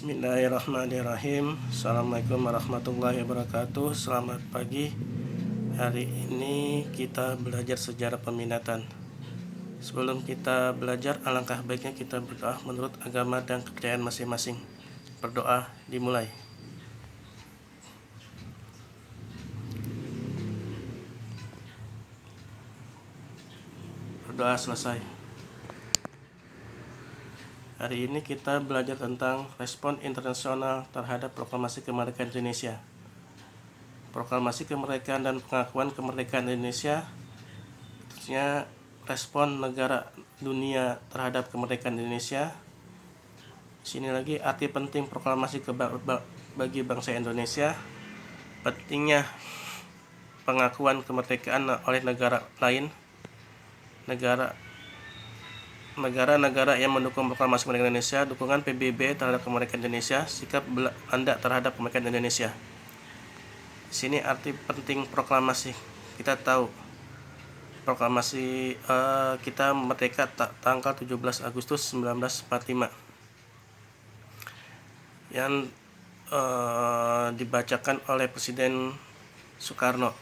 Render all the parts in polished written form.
Bismillahirrahmanirrahim. Assalamualaikum warahmatullahi wabarakatuh. Selamat pagi. Hari ini kita belajar sejarah peminatan. Sebelum kita belajar, alangkah baiknya kita berdoa menurut agama dan kepercayaan masing-masing. Berdoa dimulai. Berdoa selesai. Hari ini kita belajar tentang respon internasional terhadap proklamasi kemerdekaan Indonesia. Proklamasi kemerdekaan dan pengakuan kemerdekaan Indonesia, tentunya respon negara dunia terhadap kemerdekaan Indonesia. Sini lagi arti penting proklamasi bagi bangsa Indonesia, pentingnya pengakuan kemerdekaan oleh negara lain, negara-negara yang mendukung proklamasi kemerdekaan Indonesia, dukungan PBB terhadap kemerdekaan Indonesia, sikap Belanda terhadap kemerdekaan Indonesia. Di sini arti penting proklamasi. Kita tahu proklamasi kita merdeka tanggal 17 Agustus 1945 yang dibacakan oleh Presiden Soekarno.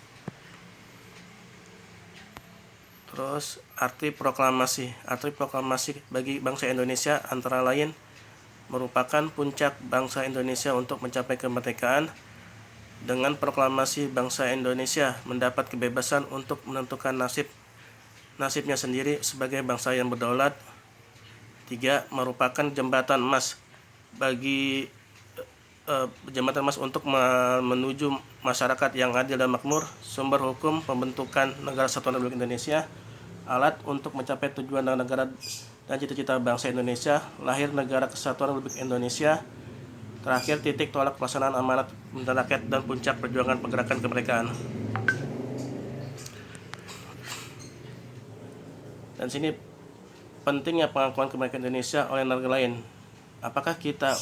Terus arti proklamasi bagi bangsa Indonesia antara lain merupakan puncak bangsa Indonesia untuk mencapai kemerdekaan. Dengan proklamasi bangsa Indonesia mendapat kebebasan untuk menentukan nasibnya sendiri sebagai bangsa yang berdaulat. 3. Merupakan jembatan emas untuk menuju masyarakat yang adil dan makmur, sumber hukum pembentukan negara kesatuan Republik Indonesia, alat untuk mencapai tujuan negara dan cita-cita bangsa Indonesia, lahir negara kesatuan Republik Indonesia, terakhir titik tolak pelaksanaan amanat rakyat dan puncak perjuangan pergerakan kemerdekaan. Dan sini pentingnya pengakuan kemerdekaan Indonesia oleh negara lain. Apakah kita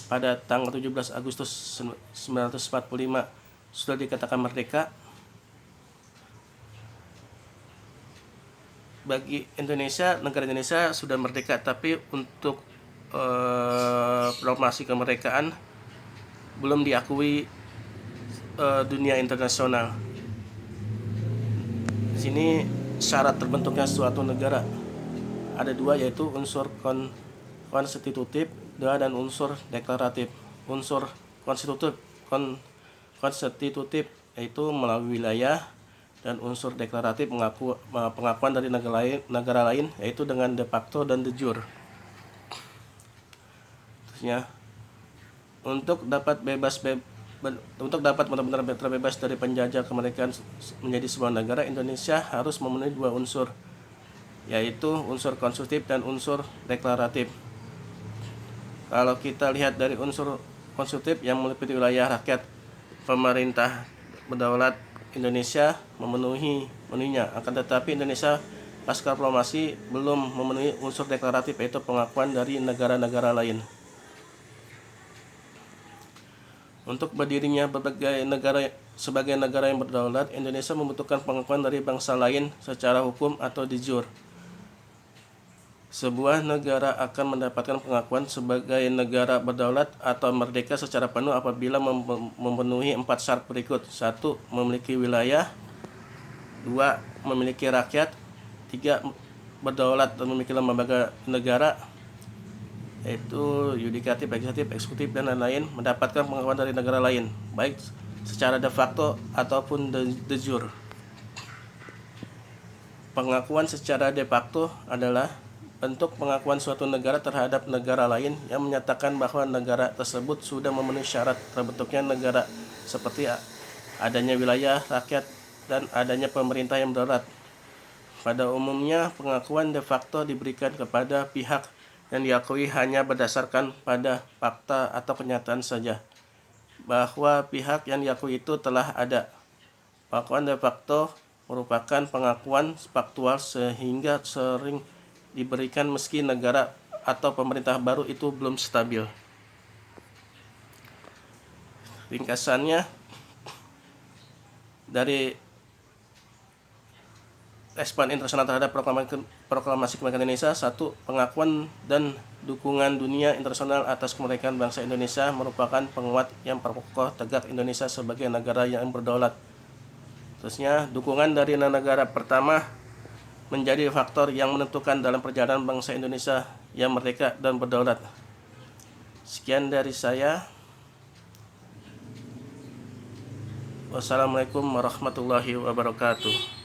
pada tanggal 17 Agustus 1945 sudah dikatakan merdeka? Bagi Indonesia, negara Indonesia sudah merdeka, tapi untuk proklamasi kemerdekaan belum diakui dunia internasional. Di sini syarat terbentuknya suatu negara ada dua, yaitu unsur konstitutif dan unsur deklaratif. Unsur konstitutif yaitu melalui wilayah, dan unsur deklaratif pengakuan dari negara lain yaitu dengan de facto dan de jure. Terusnya, untuk dapat benar-benar terbebas dari penjajah kemerdekaan menjadi sebuah negara, Indonesia harus memenuhi dua unsur, yaitu unsur konstitutif dan unsur deklaratif. Kalau kita lihat dari unsur konstitutif yang meliputi wilayah, rakyat, pemerintah berdaulat, Indonesia memenuhinya. Akan tetapi Indonesia pasca proklamasi belum memenuhi unsur deklaratif, yaitu pengakuan dari negara-negara lain. Untuk berdirinya berbagai negara sebagai negara yang berdaulat, Indonesia membutuhkan pengakuan dari bangsa lain secara hukum atau de jure. Sebuah negara akan mendapatkan pengakuan sebagai negara berdaulat atau merdeka secara penuh apabila memenuhi 4 syarat berikut. 1. Memiliki wilayah. 2. Memiliki rakyat. 3. Berdaulat dan memiliki lembaga negara, yaitu yudikatif, legislatif, eksekutif, dan lain-lain, mendapatkan pengakuan dari negara lain, baik secara de facto ataupun de jure. Pengakuan secara de facto adalah bentuk pengakuan suatu negara terhadap negara lain yang menyatakan bahwa negara tersebut sudah memenuhi syarat terbentuknya negara, seperti adanya wilayah, rakyat, dan adanya pemerintah yang berdaulat. Pada umumnya, pengakuan de facto diberikan kepada pihak yang diakui hanya berdasarkan pada fakta atau kenyataan saja bahwa pihak yang diakui itu telah ada. Pengakuan de facto merupakan pengakuan faktual sehingga sering diberikan meski negara atau pemerintah baru itu belum stabil. Ringkasannya, dari respon internasional terhadap proklamasi kemerdekaan Indonesia. 1. Pengakuan dan dukungan dunia internasional atas kemerdekaan bangsa Indonesia merupakan penguat yang perkokoh tegak Indonesia sebagai negara yang berdaulat. Terusnya, dukungan dari negara pertama menjadi faktor yang menentukan dalam perjalanan bangsa Indonesia yang merdeka dan berdaulat. Sekian dari saya. Wassalamualaikum warahmatullahi wabarakatuh.